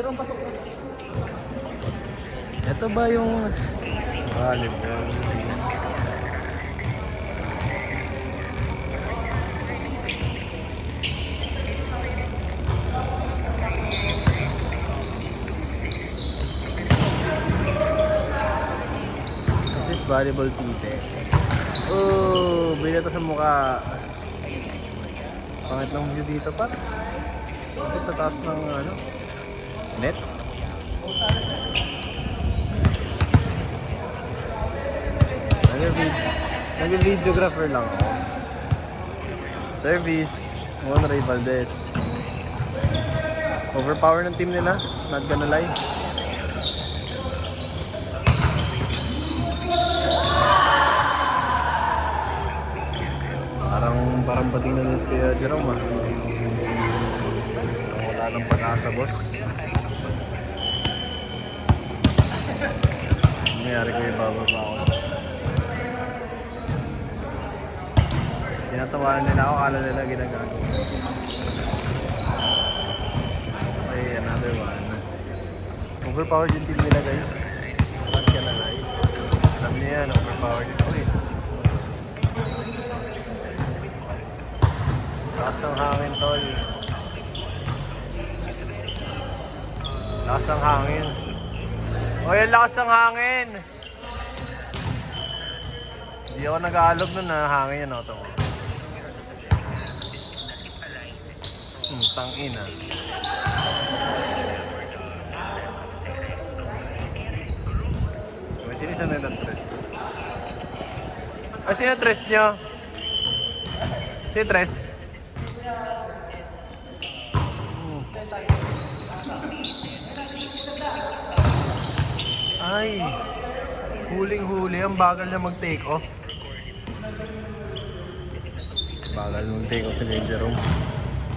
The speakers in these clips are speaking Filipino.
Ito ba yung volleyball? This is volleyball tite. Oh, binato sa mukha. Pangit ng view dito pa. Bakit sa taas ng ano? Net? Nag-videographer lang ako. Service. Juan Ray Valdez. Overpower ng team nila. Not gonna lie. Parang bating na news kaya Jerome ah. Wala nang pag-asa boss. Nangyari ko yung bababa ako. Tinatawanan nila ako, akala nila ginagago. Okay, another one. Overpowered yung team nila guys. Not gonna lie. Alam niyo yan, overpowered yung team. Lakas ang hangin tol. Lakas ang hangin. O yan, lakas ang hangin. Hindi ako nag-aalog nun na hangin yan ako. Tangin ah. Sino siya nag-tres? Ah, sino tres nyo? Sino tres? Ay, huling-huli. Ang bagal na mag-take off. Bagal mag-take off ni Jerome.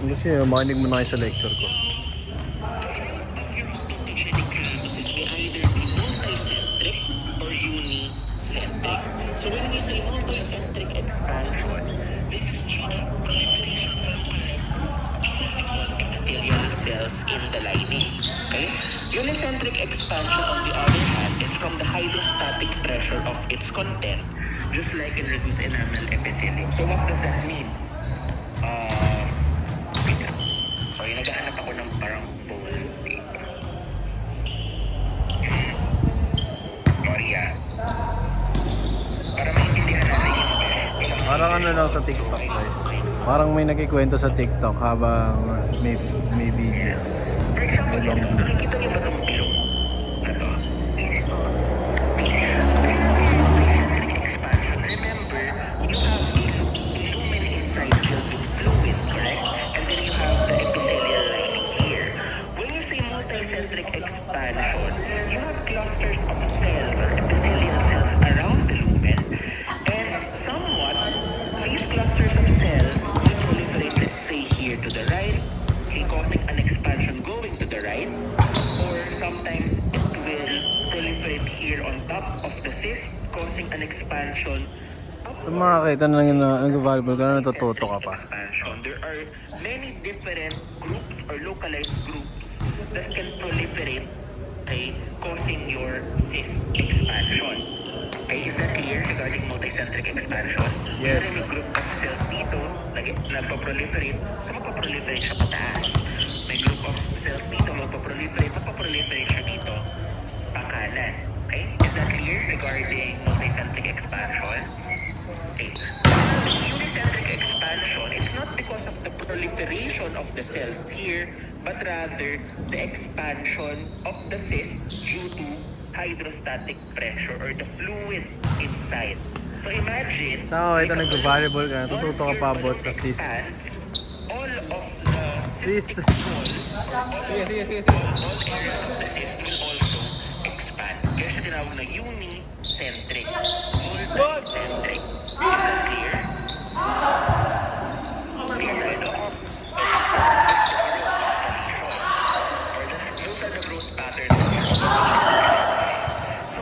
Kasi makinig mo na kayo sa lecture ko. So when we say multicentric expansion, this is due to proliferation of localized groups of epithelial cells in the lining. Okay? Unicentric expansion, on the other hand, is from the hydrostatic pressure of its content, just like in reduced enamel epithelium. So what does that mean? So naghahanap ako ng parang bowl paper. Maria. Para maintindihan natin yung Parang ano lang sa TikTok guys. Parang may nagkikwento sa TikTok habang may video. For example, nakikita niyo ba itong bilog na to? Pag sinabi yung multicentric expansion, remember, you have a lumen inside filled with fluid, correct? And then you have the epithelial lining here. When you say multicentric expansion, you have clusters of cells or epithelial cells around the lumen, and somewhat, these clusters of cells will proliferate, let's say, here to the right, causing an expansion going to the right, or sometimes it will proliferate here on top of the cyst, causing an expansion. Sa mga kita na lang yung nag-volleyball ka na natututo ka pa. Expansion. There are many different groups or localized groups that can proliferate, okay, causing your cyst expansion. Okay, is that clear regarding multicentric expansion? Yes. May group of cells dito nagpa-proliferate, so magpa-proliferate siya pataas. May group of cells dito magpa-proliferate siya dito pakanan. Okay, is that clear regarding multicentric expansion? Okay. Unicentric expansion, it's not because of the proliferation of the cells here, but rather the expansion of the cyst due to hydrostatic pressure or the fluid inside. So imagine, So, ito nag-volleyball ka, natututo ka pa about sa cyst. all of the Cyst. wall, or all areas of the cyst will also expand. Kaya siya tinawag na unicentric, multicentric. Is that clear? Clear tayo, no? Or those are the growth patterns. So,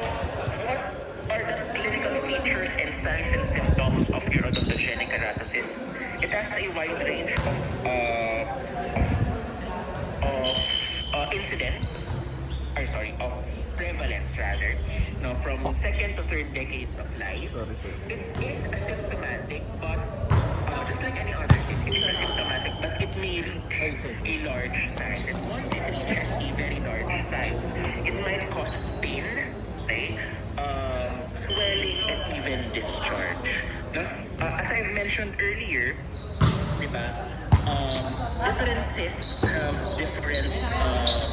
what are the clinical features and signs and symptoms of your odontogenic keratosis? It has a wide range of incidents of prevalence rather, no, from second to third decades of life. Sorry, sir. It is asymptomatic, but just like any other disease, it is asymptomatic, but it may reach a large size. And once it reaches a very large size, it might cause pain, okay, swelling, and even discharge. Now, as I've mentioned earlier, diba, different cysts have different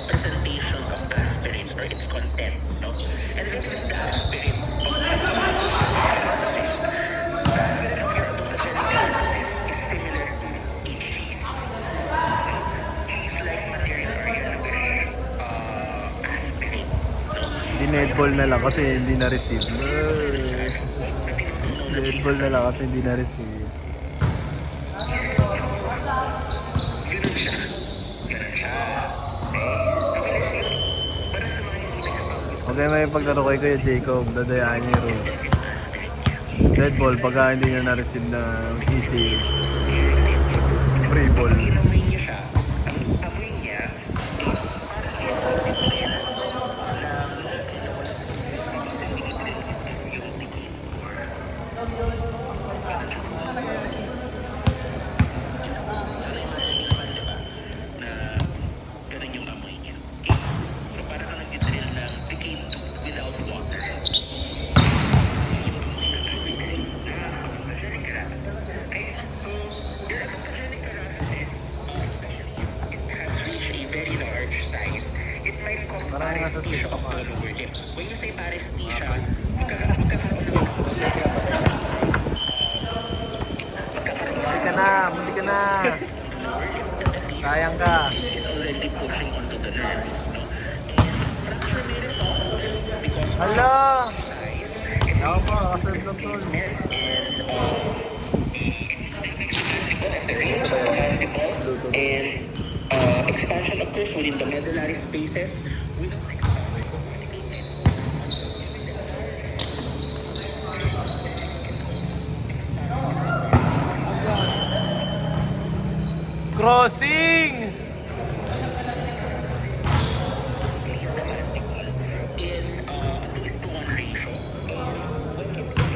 presentations of aspirates or its contents, no? And this is the aspirate of keratocyst. The aspirate of your odontogenic keratocyst is similar to a cheese. No? Cheese-like material or yellowish aspirate. No? Dinedball na lang kasi hindi na-receive. Sa tinutunog na Dinedball na lang kasi hindi na-receive. Ganun siya. Ganun siya. Okay? Para sa mga hindi nagsasabi, Okay, may paglaro kay Kuya Jacob, dadayaan niya yung rules. Dead ball, pagka hindi na na-receive na easy, free ball. inamoy niyo siya. Ang amoy niya is parang different yung tingin. So, na-imagine niyo naman, diba, na ganun yung amoy niya. Okay? So, para ka nag-drill ng decayed tooth without water. Odontogenic keratosis. Okay? So, your odontogenic keratosis, especially if it has reached a very large size, it might cause Parang nasa paresthesia of the state lower lip. When you say paresthesia, magkakaroon naman Hindi ka na, hindi ka na. Sayang ka. is already pushing onto the nerves. No? And fracture may result because of Hala! size. Ako pa, kasunod lang to. And expansion occurs within the medullary spaces without Crossing! in 2:1 ratio.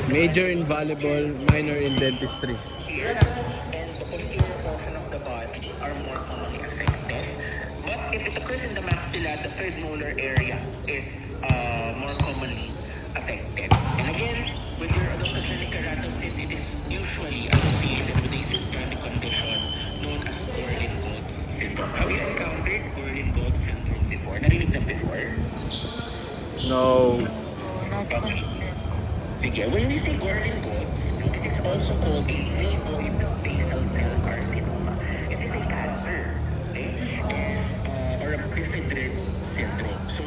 Major invaluable, minor in dentistry. Here and the posterior portion of the body are more commonly affected. But if it occurs in the maxilla, the third molar area is more commonly affected. And again, with your odontogenic keratosis, it is usually associated with a systemic condition known as Gorlin-Gold's syndrome. Have you encountered Gorlin-Gold's syndrome before? Narinig na before? No. Okay. Sige, when we say Gorlin-Gold's, it is also called a nevoid basal cell carcinoma. It is a cancer, okay? And, or a bifidrid syndrome. So,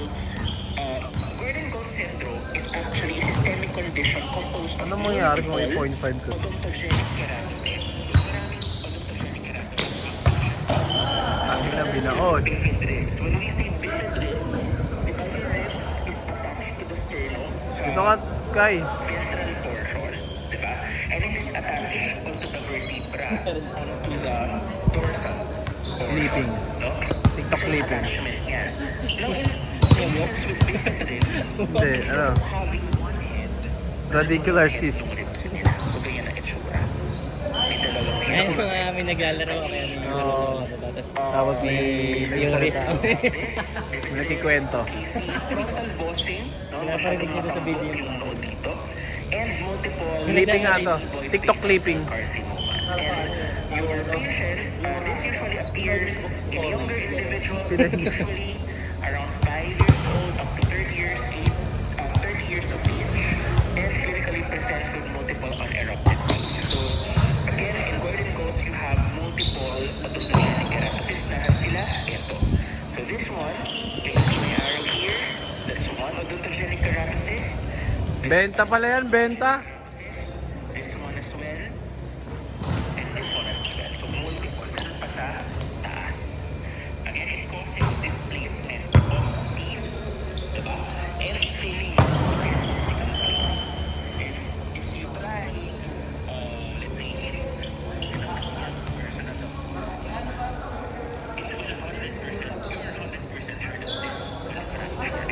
Gorlin-Gold's syndrome is actually a systemic condition composed of Ano mangyari kung may multiple 0.5 ka? odontogenic keratosis. So, maraming odontogenic keratosis. Ang ina binaon. Bifidrids. When we say bifidrids, the bifidrids is attached to the sternum. Ito ka, Kai. Ventral portion, di ba? And it is attached onto the vertebra, onto the dorsal portion, Clipping. no? TikTok Same clipping. attachment yan. Now, in patients with bifidrids, Hindi, ano? having one head, Radicular cyst. yung ribs nila. So, ganyan ang itsura. May dalawang head. Ayun mga may naglalaro kaya Oo. Tapos may nagsasalita. May nagkikwento. Frontal bossing, no? Pinaparinig nila sa BGM. Yung node dito. And multiple Clipping nga to. TikTok clipping. carcinomas. And your patient, this usually appears in younger individuals, usually around 5 years old up to 30 years of age, and clinically presents with multiple unerupted teeth. So, again, in Gorlin-Gold's, you have multiple odontogenic keratosis. Lahat sila, ito. So, this one, you see my arrow here. That's one odontogenic keratosis. Benta pala yan, benta. This one as well. And this one as well. So, multiple. Meron pa sa taas. Again, it causes displacement of teeth. Diba? And filling it with vertical plates. And if you try, let's say, hit it, sinabi ng person na to, it will 100%, you're 100% sure that this will fracture.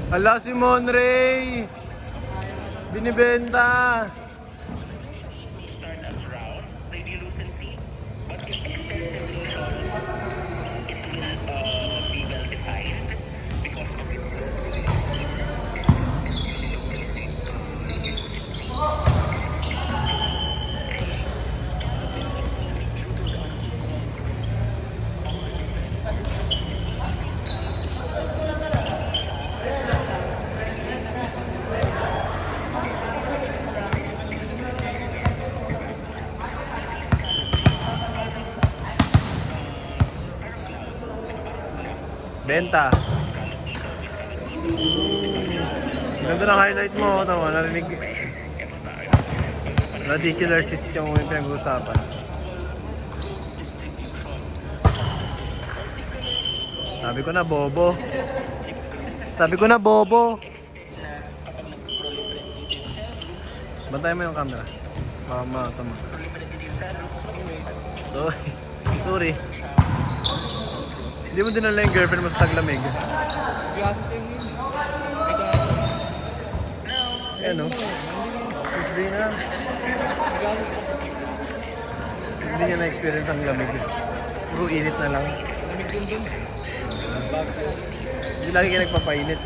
Ala si Monray! Binibenta! Start as round, radiolucency, but if excessive lesions, it will be well defined because of its Benta. Ganda ng highlight mo. Tama, narinig. Radicular cyst yung pinag-uusapan. Sabi ko na, bobo. Sabi ko na, bobo. Bantay mo yung camera. Mama, tama. Sorry. Sorry. Hindi mo dinala yung girlfriend mo sa taglamig. Ayan o. First day na. Hindi niya na-experience ang lamig. Puro init na lang. Hindi lagi ka nagpapainit.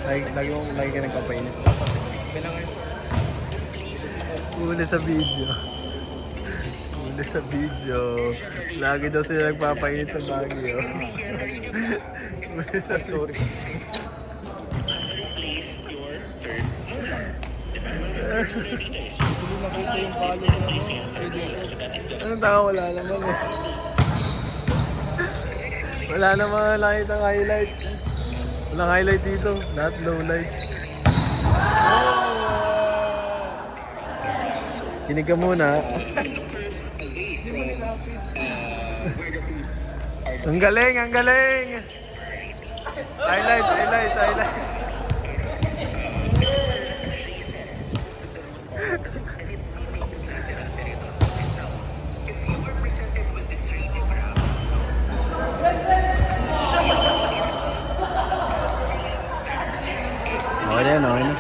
Lagi ka nagpapainit. Huli sa video. Huli sa video. Lagi daw sila nagpapainit sa Baguio. Huli sa video. Anong tao? Wala naman eh. Wala naman nakita ang highlight. Walang highlight dito. Lahat low lights. Kinig ka muna. Ang galing, ang galing! Highlight, highlight, highlight. Okay na yan, okay na.